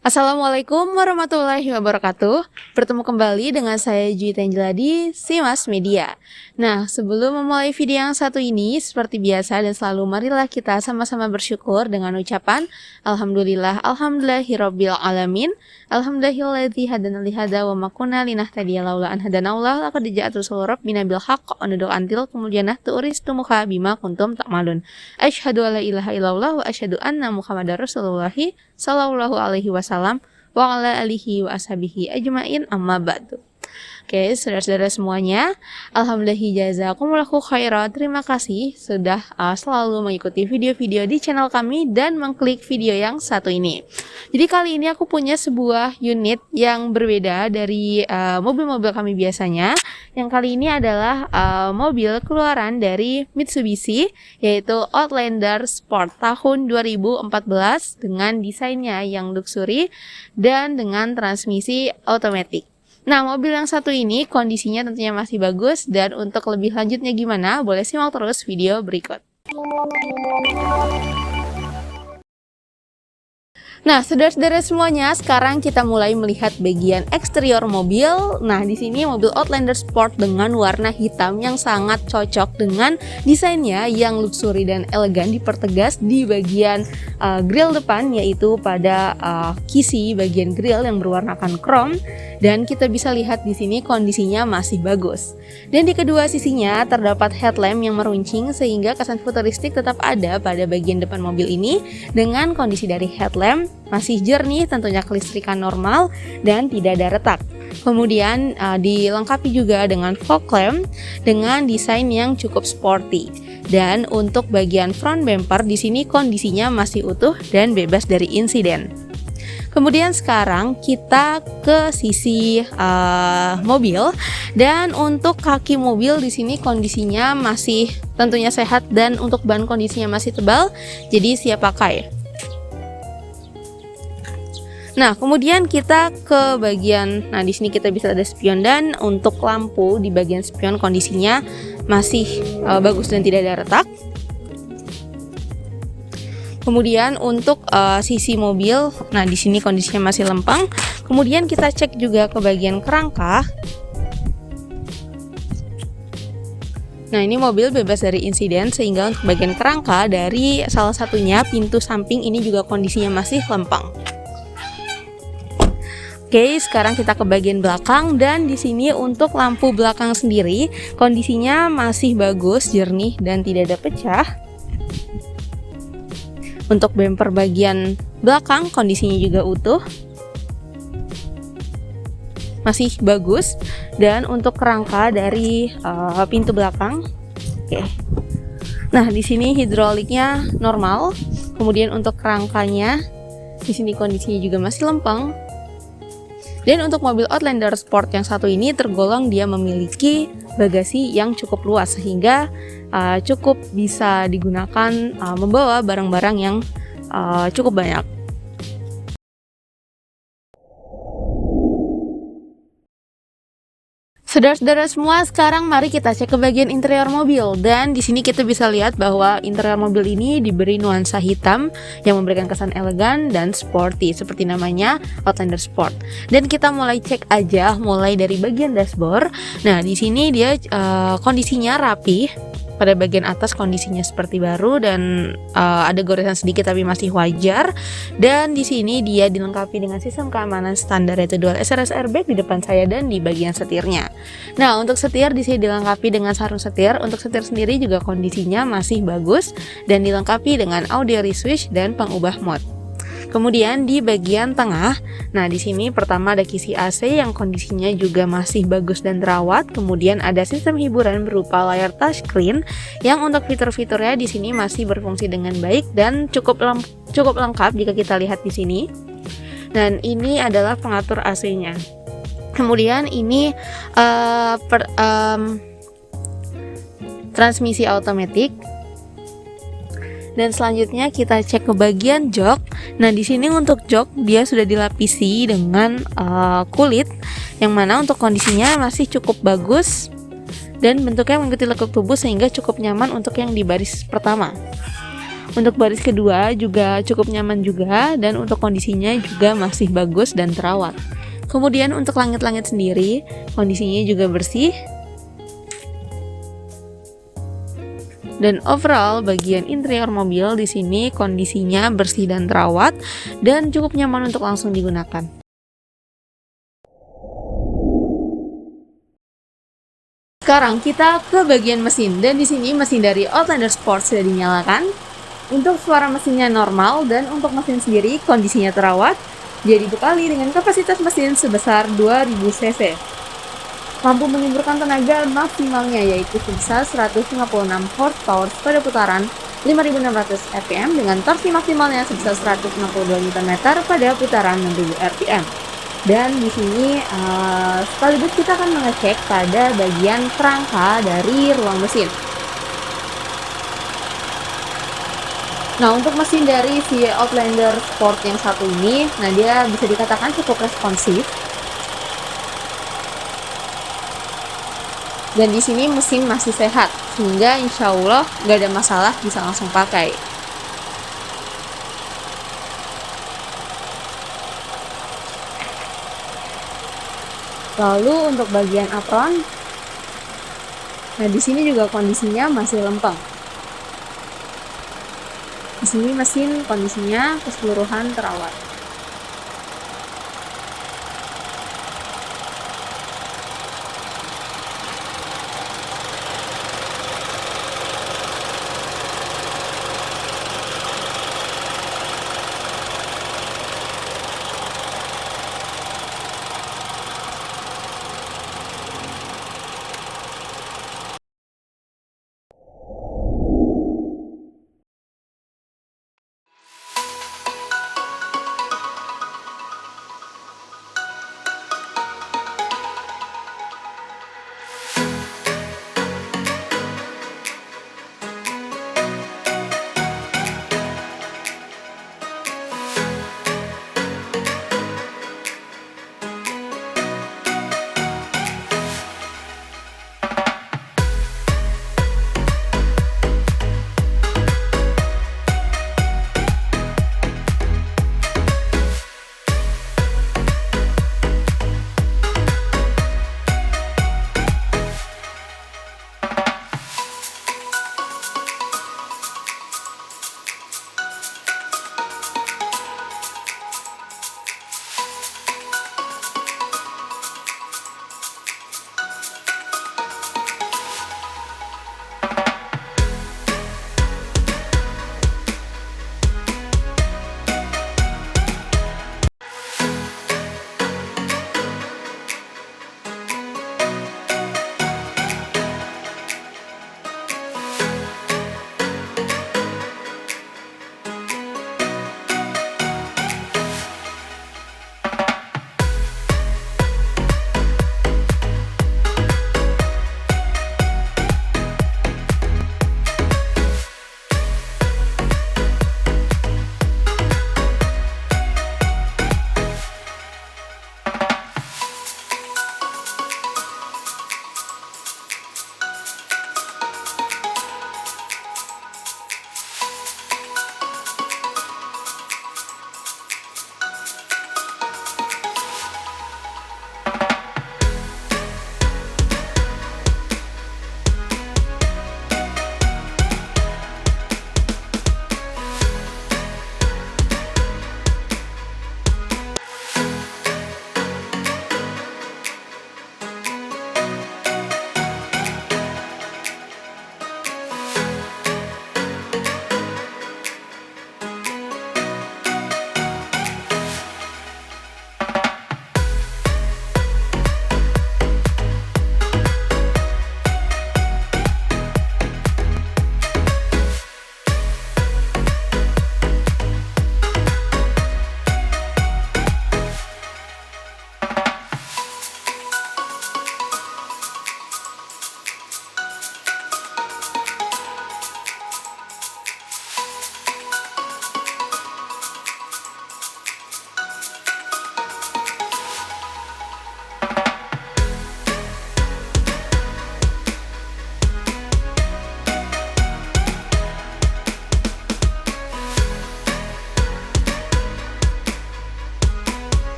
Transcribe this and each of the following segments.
Assalamualaikum warahmatullahi wabarakatuh. Bertemu kembali dengan saya Juwita Angela di Simas Media. Nah, sebelum memulai video yang satu ini, seperti biasa dan selalu marilah kita sama-sama bersyukur dengan ucapan Alhamdulillah, Alhamdulillahirabbil alamin. Alhamdulillahilladzi hadana li hadza wa ma kunna linahtadiya laula an hadanallah laqad ja'at rasulur rabbina bil haqq wa nadu antil kemudian tu'ristumuha bima kuntum ta'malun. Asyhadu alla ilaha illallah wa asyhadu anna Muhammadar Rasulullah sallallahu alaihi wasallam wa ala alihi wa ashabihi ajmain amma ba'du. Oke, saudara-saudara semuanya, alhamdulillah jazakumullahu khairan. Terima kasih sudah selalu mengikuti video-video di channel kami dan mengklik video yang satu ini. Jadi kali ini aku punya sebuah unit yang berbeda dari mobil-mobil kami biasanya. Yang kali ini adalah mobil keluaran dari Mitsubishi, yaitu Outlander Sport tahun 2014 dengan desainnya yang luxury dan dengan transmisi otomatis. Nah, mobil yang satu ini kondisinya tentunya masih bagus, dan untuk lebih lanjutnya gimana, boleh simak terus video berikut. Nah, saudara-saudara semuanya, sekarang kita mulai melihat bagian eksterior mobil. Nah, di sini mobil Outlander Sport dengan warna hitam yang sangat cocok dengan desainnya yang luxury dan elegan, dipertegas di bagian grill depan, yaitu pada kisi bagian grill yang berwarnakan chrome, dan kita bisa lihat di sini kondisinya masih bagus. Dan di kedua sisinya terdapat headlamp yang meruncing sehingga kesan futuristik tetap ada pada bagian depan mobil ini, dengan kondisi dari headlamp masih jernih, tentunya kelistrikan normal dan tidak ada retak. Kemudian dilengkapi juga dengan fog lamp dengan desain yang cukup sporty. Dan untuk bagian front bumper di sini kondisinya masih utuh dan bebas dari insiden. Kemudian sekarang kita ke sisi mobil, dan untuk kaki mobil di sini kondisinya masih tentunya sehat, dan untuk ban kondisinya masih tebal, jadi siap pakai. Nah, kemudian kita ke bagian, di sini kita bisa ada spion, dan untuk lampu di bagian spion kondisinya masih bagus dan tidak ada retak. Kemudian untuk sisi mobil, di sini kondisinya masih lempeng. Kemudian kita cek juga ke bagian kerangka. Nah, ini mobil bebas dari insiden, sehingga untuk bagian kerangka dari salah satunya pintu samping ini juga kondisinya masih lempeng. Oke, sekarang kita ke bagian belakang, dan di sini untuk lampu belakang sendiri kondisinya masih bagus, jernih dan tidak ada pecah. Untuk bumper bagian belakang kondisinya juga utuh, masih bagus, dan untuk kerangka dari pintu belakang, oke. Nah, di sini hidroliknya normal. Kemudian untuk kerangkanya di sini kondisinya juga masih lempeng. Dan untuk mobil Outlander Sport yang satu ini tergolong dia memiliki bagasi yang cukup luas, sehingga cukup bisa digunakan membawa barang-barang yang cukup banyak. Saudara-saudara semua, sekarang mari kita cek ke bagian interior mobil, dan di sini kita bisa lihat bahwa interior mobil ini diberi nuansa hitam yang memberikan kesan elegan dan sporty seperti namanya Outlander Sport. Dan kita mulai cek aja mulai dari bagian dashboard. Nah, di sini dia kondisinya rapi. Pada bagian atas kondisinya seperti baru, dan ada goresan sedikit tapi masih wajar. Dan di sini dia dilengkapi dengan sistem keamanan standar, yaitu dual SRS airbag di depan saya dan di bagian setirnya. Nah, untuk setir di sini dilengkapi dengan sarung setir. Untuk setir sendiri juga kondisinya masih bagus dan dilengkapi dengan audio switch dan pengubah mode. Kemudian di bagian tengah, di sini pertama ada kisi AC yang kondisinya juga masih bagus dan terawat. Kemudian ada sistem hiburan berupa layar touchscreen yang untuk fitur-fiturnya di sini masih berfungsi dengan baik dan cukup lengkap jika kita lihat di sini. Dan ini adalah pengatur AC-nya. Kemudian ini transmisi otomatis. Dan selanjutnya kita cek ke bagian jok. Nah, di sini untuk jok dia sudah dilapisi dengan kulit, yang mana untuk kondisinya masih cukup bagus dan bentuknya mengikuti lekuk tubuh sehingga cukup nyaman untuk yang di baris pertama. Untuk baris kedua juga cukup nyaman juga, dan untuk kondisinya juga masih bagus dan terawat. Kemudian untuk langit-langit sendiri, kondisinya juga bersih. Dan overall bagian interior mobil di sini kondisinya bersih dan terawat dan cukup nyaman untuk langsung digunakan. Sekarang kita ke bagian mesin, dan di sini mesin dari Outlander Sport sudah dinyalakan. Untuk suara mesinnya normal, dan untuk mesin sendiri kondisinya terawat. Dia dibekali dengan kapasitas mesin sebesar 2000 cc. Mampu menyemburkan tenaga maksimalnya yaitu sebesar 156 horsepower pada putaran 5600 rpm dengan torsi maksimalnya sebesar 162 Nm pada putaran 6000 rpm. Dan di sini sekaligus kita akan mengecek pada bagian kerangka dari ruang mesin. Nah, untuk mesin dari si Outlander Sport yang satu ini, nah dia bisa dikatakan cukup responsif. Dan di sini mesin masih sehat, sehingga insya Allah nggak ada masalah, bisa langsung pakai. Lalu untuk bagian apron, nah di sini juga kondisinya masih lempeng. Di sini mesin kondisinya keseluruhan terawat.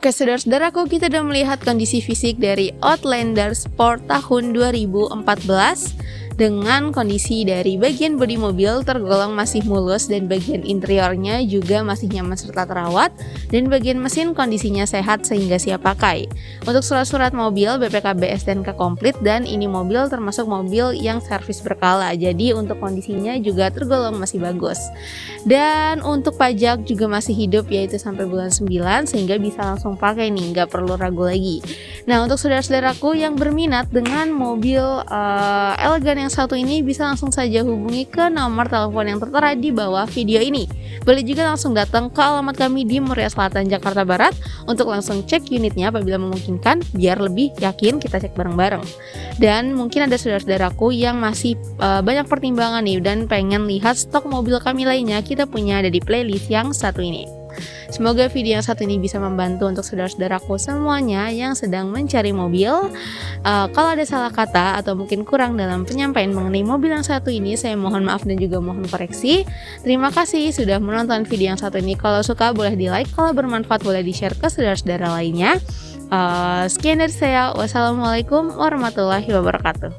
Oke, saudara-saudaraku, kita udah melihat kondisi fisik dari Outlander Sport tahun 2014 dengan kondisi dari bagian bodi mobil tergolong masih mulus dan bagian interiornya juga masih nyaman serta terawat, dan bagian mesin kondisinya sehat sehingga siap pakai. Untuk surat-surat mobil BPKB STNK komplit, dan ini mobil termasuk mobil yang servis berkala, jadi untuk kondisinya juga tergolong masih bagus. Dan untuk pajak juga masih hidup, yaitu sampai bulan 9, sehingga bisa langsung pakai nih, nggak perlu ragu lagi. Nah, untuk saudara-saudaraku yang berminat dengan mobil elegan yang satu ini, bisa langsung saja hubungi ke nomor telepon yang tertera di bawah video ini. Boleh juga langsung datang ke alamat kami di Muria Selatan, Jakarta Barat untuk langsung cek unitnya apabila memungkinkan, biar lebih yakin kita cek bareng-bareng. Dan mungkin ada saudara-saudaraku yang masih banyak pertimbangan nih dan pengen lihat stok mobil kami lainnya, kita punya ada di playlist yang satu ini. Semoga video yang satu ini bisa membantu untuk saudara-saudaraku semuanya yang sedang mencari mobil. Kalau ada salah kata atau mungkin kurang dalam penyampaian mengenai mobil yang satu ini, saya mohon maaf dan juga mohon koreksi. Terima kasih sudah menonton video yang satu ini. Kalau suka boleh di like, kalau bermanfaat boleh di share ke saudara-saudara lainnya. Sekian dari saya. Wassalamualaikum warahmatullahi wabarakatuh.